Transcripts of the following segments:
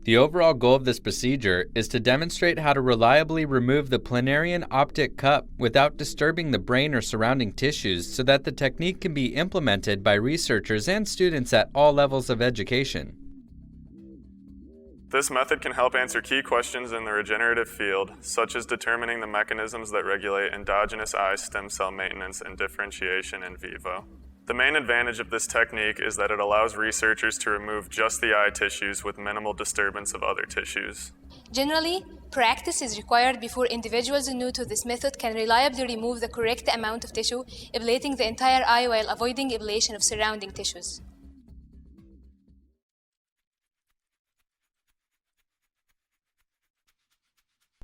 The overall goal of this procedure is to demonstrate how to reliably remove the Planarian optic cup without disturbing the brain or surrounding tissues so that the technique can be implemented by researchers and students at all levels of education. This method can help answer key questions in the regenerative field, such as determining the mechanisms that regulate endogenous eye stem cell maintenance and differentiation in vivo. The main advantage of this technique is that it allows researchers to remove just the eye tissues with minimal disturbance of other tissues. Generally, practice is required before individuals new to this method can reliably remove the correct amount of tissue, ablating the entire eye while avoiding ablation of surrounding tissues.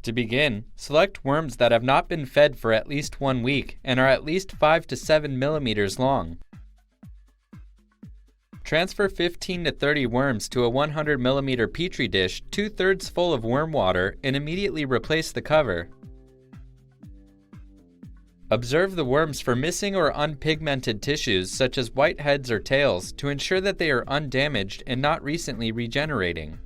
To begin, select worms that have not been fed for at least 1 week and are at least 5 to 7 millimeters long. Transfer 15 to 30 worms to a 100 millimeter petri dish 2/3 full of worm water and immediately replace the cover. Observe the worms for missing or unpigmented tissues such as white heads or tails to ensure that they are undamaged and not recently regenerating.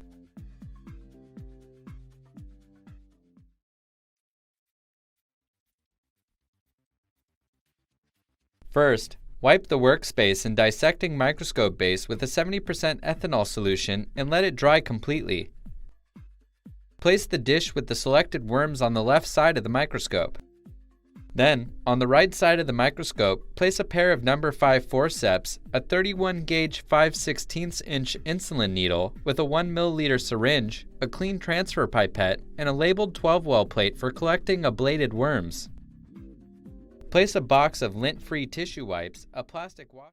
First, wipe the workspace and dissecting microscope base with a 70% ethanol solution and let it dry completely. Place the dish with the selected worms on the left side of the microscope. Then, on the right side of the microscope, place a pair of number 5 forceps, a 31 gauge 5/16 inch insulin needle with a 1 milliliter syringe, a clean transfer pipette, and a labeled 12-well plate for collecting ablated worms. Place a box of lint-free tissue wipes, a plastic wash